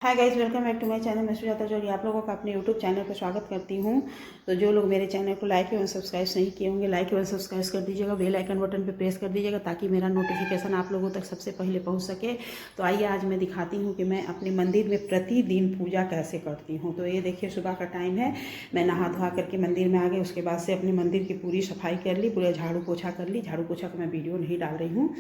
Hi guys, welcome back to my channel. मैं सुजाता जौहरी आप लोगों का अपने यूट्यूब चैनल पर स्वागत करती हूं। तो जो लोग मेरे चैनल को लाइक एवं सब्सक्राइब नहीं किए होंगे, लाइक एवं सब्सक्राइब कर दीजिएगा, बेल आइकन बटन पे प्रेस कर दीजिएगा ताकि मेरा नोटिफिकेशन आप लोगों तक सबसे पहले पहुंच सके। तो आइए आज मैं दिखाती हूँ कि मैं अपने मंदिर में प्रतिदिन पूजा कैसे करती हूँ। तो ये देखिए, सुबह का टाइम है, मैं नहा धोआ करके मंदिर में आ गई। उसके बाद से अपने मंदिर की पूरी सफाई कर ली, पूरा झाड़ू पोछा कर ली। झाड़ू पोछा का मैं वीडियो नहीं डाल रही हूँ।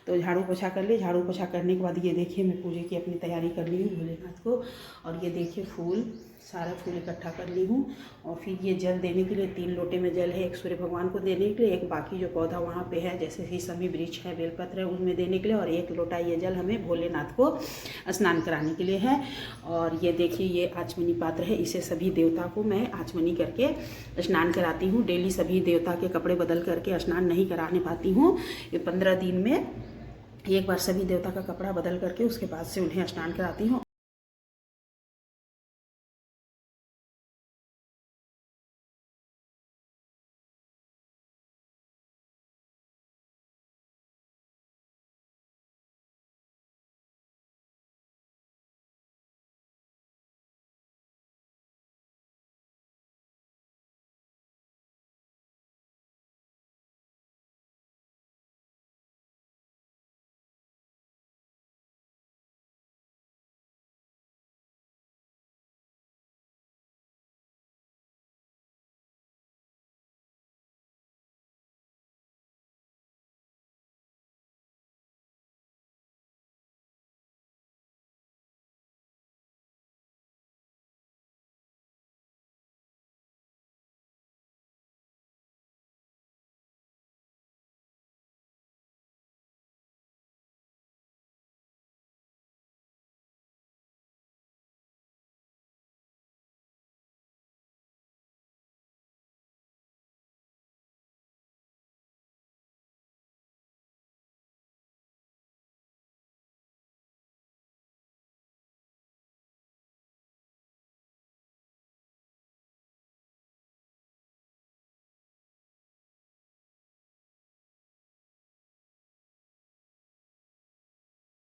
तो झाड़ू पोछा कर ली। झाड़ू पोछा करने के बाद ये देखिए, मैं पूजे की अपनी तैयारी कर ली हूँ भोलेनाथ को। और ये देखिए, फूल, सारा फूल इकट्ठा कर ली हूँ। और फिर ये जल देने के लिए 3 लोटे में जल है। एक सूर्य भगवान को देने के लिए, एक बाकी जो पौधा वहाँ पे है जैसे कि सभी वृक्ष है, बेलपत्र है, उनमें देने के लिए, और 1 लोटा ये जल हमें भोलेनाथ को स्नान कराने के लिए है। और ये देखिए, ये आचमनी पात्र है, इसे सभी देवता को मैं आचमनी करके स्नान कराती हूँ। डेली सभी देवता के कपड़े बदल करके स्नान नहीं कराने पाती हूँ। ये 15 दिन में एक बार सभी देवता का कपड़ा बदल करके उसके बाद से उन्हें स्नान कराती हूँ।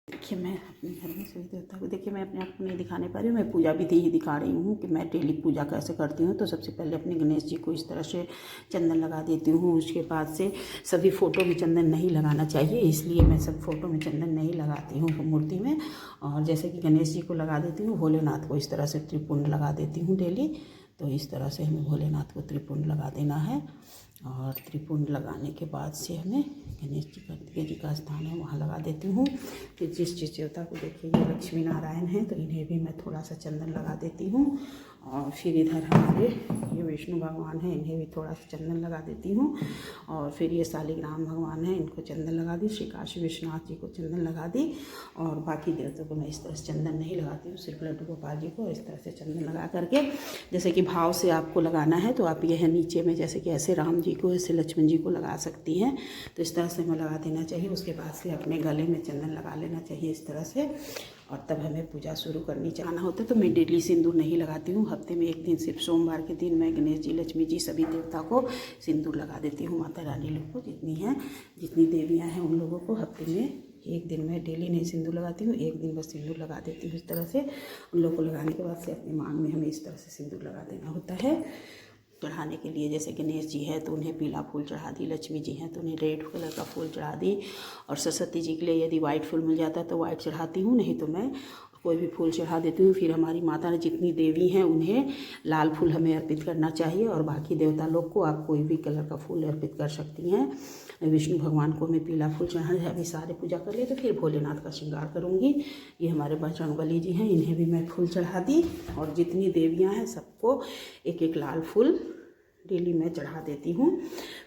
देखिए, मैं अपने घर में सभी देवता को, देखिए मैं अपने आप को नहीं दिखाने पा रही हूँ, मैं पूजा विधि ही दिखा रही हूँ कि मैं डेली पूजा कैसे करती हूँ। तो सबसे पहले अपने गणेश जी को इस तरह से चंदन लगा देती हूँ। उसके बाद से सभी फ़ोटो में चंदन नहीं लगाना चाहिए, इसलिए मैं सब फ़ोटो में चंदन नहीं लगाती हूँ मूर्ति में। और जैसे कि गणेश जी को लगा देती हूँ, भोलेनाथ को इस तरह से त्रिपुंड लगा देती हूँ डेली। तो इस तरह से हमें भोलेनाथ को त्रिपुंड लगा देना है। और त्रिपुंड लगाने के बाद से हमें गणेश जी का स्थान है वहाँ लगा देती हूँ। फिर जिस देवता को, देखिए ये लक्ष्मी नारायण हैं, तो इन्हें भी मैं थोड़ा सा चंदन लगा देती हूँ। और फिर इधर हमारे ये विष्णु भगवान हैं, इन्हें भी थोड़ा सा चंदन लगा देती हूँ। और फिर ये शालिग्राम भगवान हैं, इनको चंदन लगा दी। श्री काशी विश्वनाथ जी को चंदन लगा दी। और बाकी देवताओं को मैं इस तरह से चंदन नहीं लगाती हूँ, सिर्फ लड्डू गोपाल जी को इस तरह से चंदन लगा करके, जैसे कि भाव से आपको लगाना है तो आप यह नीचे में जैसे कि ऐसे राम जी को, ऐसे लक्ष्मण जी को लगा सकती हैं। तो इस तरह से हमें लगा देना चाहिए। उसके बाद से अपने गले में चंदन लगा लेना चाहिए इस तरह से। और तब हमें पूजा शुरू करनी चाहना होता है। तो मैं डेली सिंदूर नहीं लगाती हूँ, हफ्ते में 1 दिन, सिर्फ सोमवार के दिन मैं गणेश जी, लक्ष्मी जी, सभी देवता को सिंदूर लगा देती हूँ। माता रानी लोग को जितनी हैं, जितनी देवियाँ हैं, उन लोगों को हफ्ते में 1 दिन, मैं डेली नहीं सिंदूर लगाती हूँ, 1 दिन बस सिंदूर लगा देती हूँ इस तरह से। उन लोगों को लगाने के बाद से अपने मांग में हमें इस तरह से सिंदूर लगा देना होता है चढ़ाने के लिए। जैसे गणेश जी है तो उन्हें पीला फूल चढ़ा दी, लक्ष्मी जी हैं तो उन्हें रेड कलर का फूल चढ़ा दी। और सरस्वती जी के लिए यदि वाइट फूल मिल जाता है तो वाइट चढ़ाती हूँ, नहीं तो मैं कोई भी फूल चढ़ा देती हूँ। फिर हमारी माता ने जितनी देवी हैं उन्हें लाल फूल हमें अर्पित करना चाहिए। और बाकी देवता लोग को आप कोई भी कलर का फूल अर्पित कर सकती हैं। विष्णु भगवान को हमें पीला फूल चढ़ाना है। अभी सारे पूजा कर लिए तो फिर भोलेनाथ का श्रृंगार करूँगी। ये हमारे बजरंगबली जी हैं, इन्हें भी मैं फूल चढ़ा दी। और जितनी देवियाँ हैं सबको 1-1 लाल फूल डेली मैं चढ़ा देती हूँ।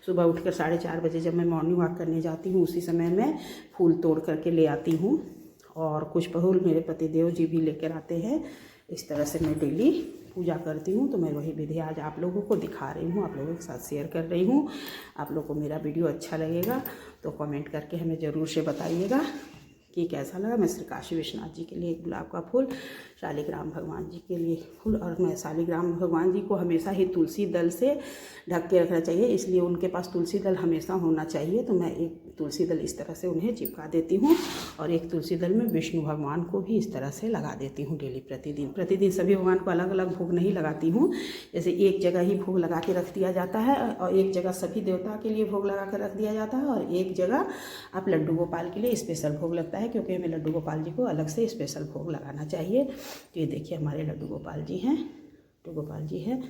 सुबह उठकर 4:30 बजे जब मैं मॉर्निंग वॉक करने जाती हूँ, उसी समय मैं फूल तोड़ करके ले आती हूँ। और कुछ फूल मेरे पतिदेव जी भी लेकर आते हैं। इस तरह से मैं डेली पूजा करती हूँ। तो मैं वही विधि आज आप लोगों को दिखा रही हूँ, आप लोगों के साथ शेयर कर रही हूँ। आप लोगों को मेरा वीडियो अच्छा लगेगा तो कमेंट करके हमें ज़रूर से बताइएगा। कि कैसा लगा। मैं श्री काशी विश्वनाथ जी के लिए एक गुलाब का फूल, शालिग्राम भगवान जी के लिए फूल, और मैं शालिग्राम भगवान जी को हमेशा ही तुलसी दल से ढक के रखना चाहिए, इसलिए उनके पास तुलसी दल हमेशा होना चाहिए। तो मैं एक तुलसी दल इस तरह से उन्हें चिपका देती हूँ, और एक तुलसी दल में विष्णु भगवान को भी इस तरह से लगा देती हूँ डेली प्रतिदिन सभी भगवान को अलग अलग भोग नहीं लगाती हूँ। जैसे एक जगह ही भोग लगा के रख दिया जाता है, और एक जगह सभी देवता के लिए भोग लगा कर रख दिया जाता है, और एक जगह आप लड्डू गोपाल के लिए स्पेशल भोग लगता है, क्योंकि हमें लड्डू गोपाल जी को अलग से स्पेशल भोग लगाना चाहिए। तो ये देखिए हमारे लड्डू गोपाल जी हैं, लड्डू गोपाल जी हैं।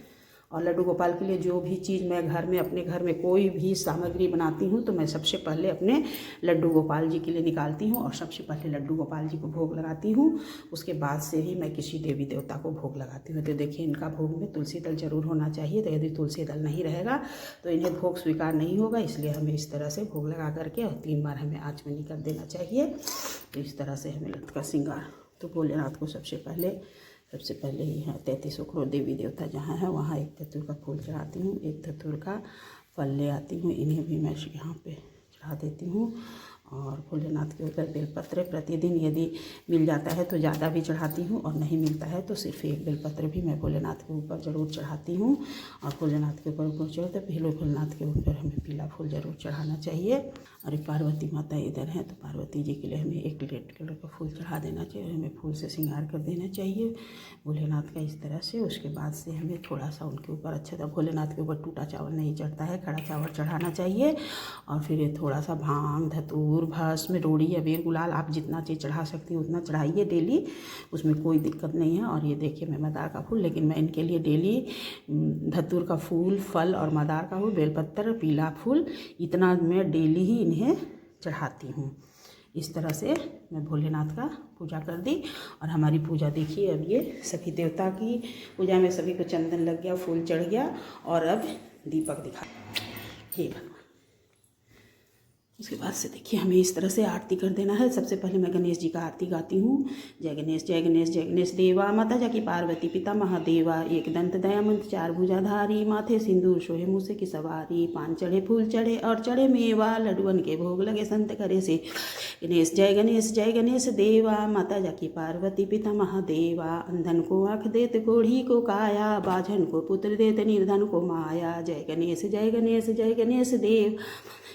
और लड्डू गोपाल के लिए जो भी चीज़ मैं घर में अपने घर में कोई भी सामग्री बनाती हूँ तो मैं सबसे पहले अपने लड्डू गोपाल जी के लिए निकालती हूँ, और सबसे पहले लड्डू गोपाल जी को भोग लगाती हूँ। उसके बाद से ही मैं किसी देवी देवता को भोग लगाती हूँ। तो देखिए इनका भोग में तुलसी दल जरूर होना चाहिए। तो यदि तुलसी दल नहीं रहेगा तो इन्हें भोग स्वीकार नहीं होगा, इसलिए हमें इस तरह से भोग लगा करके और 3 बार हमें आचमनी कर देना चाहिए। तो इस तरह से हमें लट का श्रृंगार। तो भोलेनाथ को सबसे पहले यहाँ 33 करोड़ देवी देवता जहाँ है वहाँ एक धतूर का फूल चढ़ाती हूँ, एक धतूर का फल ले आती हूँ, इन्हें भी मैं यहाँ पे चढ़ा देती हूँ। और भोलेनाथ के ऊपर बेलपत्र प्रतिदिन यदि मिल जाता है तो ज़्यादा भी चढ़ाती हूँ, और नहीं मिलता है तो सिर्फ एक बेलपत्र भी मैं भोलेनाथ के ऊपर ज़रूर चढ़ाती हूँ। और भोलेनाथ के ऊपर चढ़ो तो पहले भोलेनाथ के ऊपर हमें पीला फूल ज़रूर चढ़ाना चाहिए। और पार्वती माता इधर हैं तो पार्वती जी के लिए हमें एक रेड कलर का फूल चढ़ा देना चाहिए, हमें फूल से श्रृंगार कर देना चाहिए भोलेनाथ का इस तरह से। उसके बाद से हमें थोड़ा सा उनके ऊपर अच्छे तरह, भोलेनाथ के ऊपर टूटा चावल नहीं चढ़ता है, खड़ा चावल चढ़ाना चाहिए। और फिर ये थोड़ा सा भांग, धतूर, भस्म, रोड़ी, अबीर, गुलाल, आप जितना चीज़ चढ़ा सकती हैं उतना चढ़ाइए डेली, उसमें कोई दिक्कत नहीं है। और ये देखिए मैं मदार का फूल, लेकिन मैं इनके लिए डेली धतूर का फूल, फल और मदार का फूल, बेलपत्र, पीला फूल, इतना मैं डेली ही इन्हें चढ़ाती हूँ। इस तरह से मैं भोलेनाथ का पूजा कर दी। और हमारी पूजा देखिए अब ये सभी देवता की पूजा में सभी को चंदन लग गया, फूल चढ़ गया, और अब दीपक दिखा। हे भगवान। उसके बाद से देखिए हमें इस तरह से आरती कर देना है। सबसे पहले मैं गणेश जी का आरती गाती हूँ। जय गणेश जय गणेश जय गणेश देवा, माता जाकी पार्वती पिता महादेवा, एक दंत दयामंत चार भुजाधारी, माथे सिंदूर शोहे मूसे की सवारी, 5 चढ़े फूल चढ़े और चढ़े मेवा, लड्डुअन के भोग लगे संत करे से। गणेश जय गणेश देवा, माता जाकी पार्वती पिता महादेवा, अंधन को आँख देत कोढ़ी को काया, बाझन को पुत्र देत निर्धन को माया। जय गणेश जय गणेश देव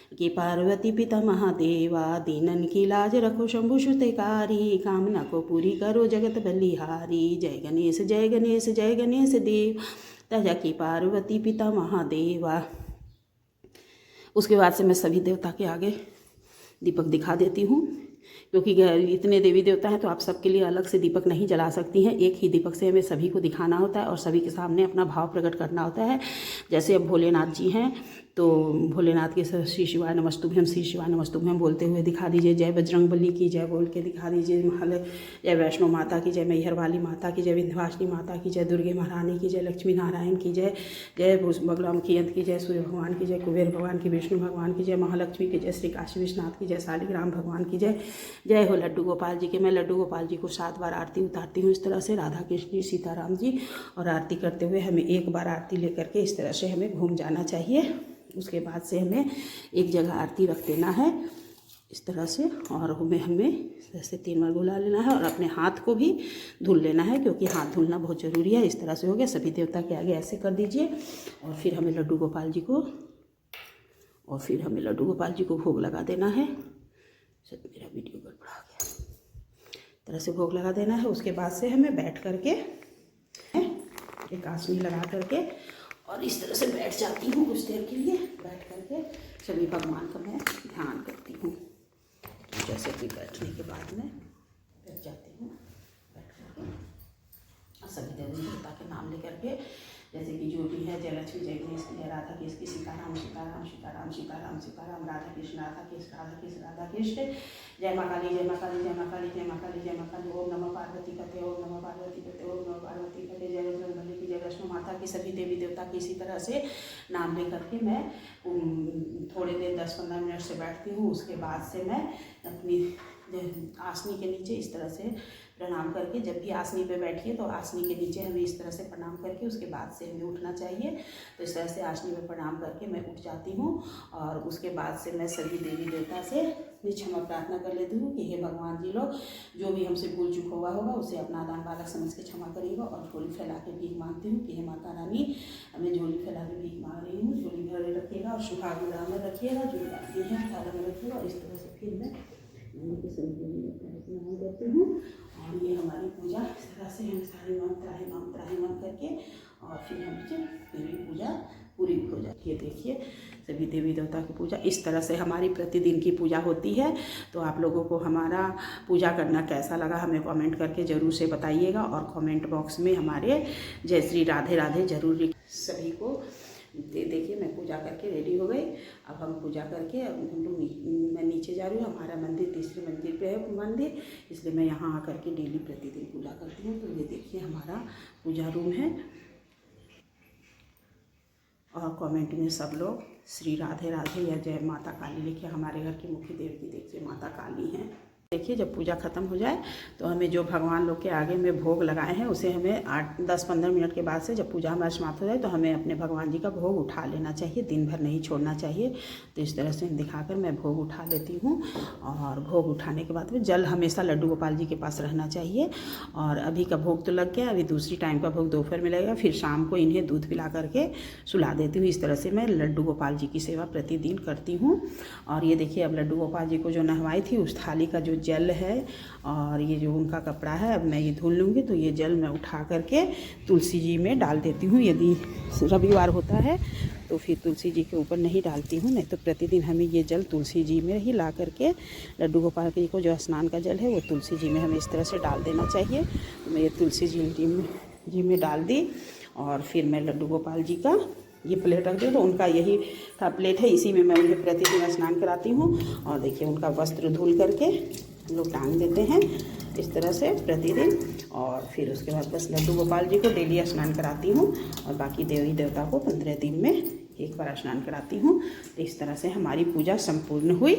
कि पार्वती पिता महादेवा, दीनन की लाज रखो शंभु सुतेकारी, कामना को पूरी करो जगत बलिहारी। जय गणेश जय गणेश देव, तजा की पार्वती पिता महादेवा। उसके बाद से मैं सभी देवता के आगे दीपक दिखा देती हूँ, क्योंकि इतने देवी देवता हैं तो आप सबके लिए अलग से दीपक नहीं जला सकती हैं। एक ही दीपक से हमें सभी को दिखाना होता है और सभी के सामने अपना भाव प्रकट करना होता है। जैसे अब भोलेनाथ जी हैं तो भोलेनाथ के श्री शिवाय नमस्तुभ्यम बोलते हुए दिखा दीजिए, जय बजरंगबली की जय बोल के दिखा दीजिए, जय वैष्णो माता की जय, मैहर वाली माता की जय, विंध्यवासिनी माता की जय, दुर्गे महारानी की जय, लक्ष्मी नारायण की जय, जय बगलामुखी अंत की जय, सूर्य भगवान की जय, कुबेर भगवान की, विष्णु भगवान की जय, महालक्ष्मी की जय, श्री काशी विश्वनाथ की जय, शालिग्राम भगवान की जय, जय हो लड्डू गोपाल जी के। मैं लड्डू गोपाल जी को 7 बार आरती उतारती हूँ इस तरह से, राधा कृष्ण जी, सीताराम जी, और आरती करते हुए हमें 1 बार आरती लेकर के इस तरह से हमें घूम जाना चाहिए। उसके बाद से हमें एक जगह आरती रख देना है इस तरह से, और हमें ऐसे 3 बार बुला लेना है, और अपने हाथ को भी धुल लेना है, क्योंकि हाथ धुलना बहुत ज़रूरी है। इस तरह से हो गया, सभी देवता के आगे ऐसे कर दीजिए, और फिर हमें लड्डू गोपाल जी को भोग लगा देना है। सब मेरा वीडियो गड़बड़ा गया, तरह से भोग लगा देना है। उसके बाद से हमें बैठ करके एक आसनी लगा करके और इस तरह से बैठ जाती हूँ कुछ देर के लिए। बैठ करके सभी भगवान का मैं ध्यान करती हूँ। जैसे कि बैठने के बाद में बैठ जाती हूँ, बैठ करके सभी देवी देवता के नाम लेकर के, जैसे कि जो भी है, जय लक्ष्मी जय गणेश की जय, राधा कृष्ण की, सीताराम सीताराम सीताराम सीताराम सीताराम, राधा कृष्ण राधा कृष्ण राधा कृष्ण राधा कृष्ण, जय माँ काली जय माँ काली जय माँ काली जय माँ काली जय माँ काली, ओम नमः पार्वती पते, ओम नमः पार्वती पते, ओम नमः पार्वती पते, जय बजरंगबली की जय, वैष्णो माता की, सभी देवी देवता की इसी तरह से नाम ले करके मैं थोड़ी देर 10-15 मिनट से बैठती हूँ। उसके बाद से मैं अपनी आसनी के नीचे इस तरह से प्रणाम करके, जब भी आसनी पे बैठिए तो आसनी के नीचे हमें इस तरह से प्रणाम करके उसके बाद से हमें उठना चाहिए। तो इस तरह से आसनी में प्रणाम करके मैं उठ जाती हूँ, और उसके बाद से मैं सभी देवी देवता से मैं क्षमा प्रार्थना कर लेती हूँ कि हे भगवान जी लोग, जो भी हमसे भूल चूक हुआ होगा उसे अपना दान बालक समझ के क्षमा करिएगा। और झोली फैला के भीख मांगती हूँ कि हे माता रानी, मैं झोली फैला के भीख मांग रही हूँ, झोली भरे रखिएगा और सुहागुना में रखिएगा, जो बाकी है थाला में रखिएगा। इस तरह से फिर मैं स्नान करती हूँ और ये हमारी पूजा इस तरह से हम सारे त्राहिमाम करके और फिर हमसे मेरी पूजा पूरी हो जाती है। देखिए सभी देवी देवता की पूजा इस तरह से हमारी प्रतिदिन की पूजा होती है। तो आप लोगों को हमारा पूजा करना कैसा लगा हमें कमेंट करके ज़रूर से बताइएगा। और कमेंट बॉक्स में हमारे जय श्री राधे राधे जरूर सभी को। देखिए मैं पूजा करके रेडी हो गई। अब हम पूजा करके हम लोग मैं नीचे जा रही हूँ। हमारा मंदिर तीसरे मंदिर पे है मंदिर, इसलिए मैं यहाँ आकर के डेली प्रतिदिन पूजा करती हूँ। तो ये देखिए हमारा पूजा रूम है। और कमेंट में सब लोग श्री राधे राधे या जय माता काली लिखे। हमारे घर की मुख्य देवती देखिए माता काली हैं। देखिए जब पूजा ख़त्म हो जाए तो हमें जो भगवान लोग के आगे में भोग लगाए हैं उसे हमें 8-10-15 मिनट के बाद से जब पूजा हमारा समाप्त हो जाए तो हमें अपने भगवान जी का भोग उठा लेना चाहिए, दिन भर नहीं छोड़ना चाहिए। तो इस तरह से दिखाकर मैं भोग उठा लेती हूँ। और भोग उठाने के बाद में जल हमेशा लड्डू गोपाल जी के पास रहना चाहिए। और अभी का भोग तो लग गया, अभी दूसरी टाइम का भोग दोपहर में लगेगा, फिर शाम को इन्हें दूध पिला करके सुला देती हूँ। इस तरह से मैं लड्डू गोपाल जी की सेवा प्रतिदिन करती हूँ। और ये देखिए अब लड्डू गोपाल जी को जो नहवाई थी उस थाली का जो जल है और ये जो उनका कपड़ा है, अब मैं ये धुल लूँगी। तो ये जल मैं उठा करके तुलसी जी में डाल देती हूँ। यदि रविवार होता है तो फिर तुलसी जी के ऊपर नहीं डालती हूँ, नहीं तो प्रतिदिन हमें ये जल तुलसी जी में ही ला करके लड्डू गोपाल जी को जो स्नान का जल है वो तुलसी जी में हमें इस तरह से डाल देना चाहिए। तो मैं ये तुलसी जी में डाल दी। और फिर मैं लड्डू गोपाल जी का ये प्लेट रख दूँ। तो उनका यही था प्लेट है, इसी में मैं उन्हें प्रतिदिन स्नान कराती हूँ। और देखिए उनका वस्त्र धुल करके हम लोग टांग देते हैं इस तरह से प्रतिदिन। और फिर उसके बाद बस लड्डू गोपाल जी को डेली स्नान कराती हूँ और बाकी देवी देवता को 15 दिन में एक बार स्नान कराती हूँ। तो इस तरह से हमारी पूजा संपूर्ण हुई।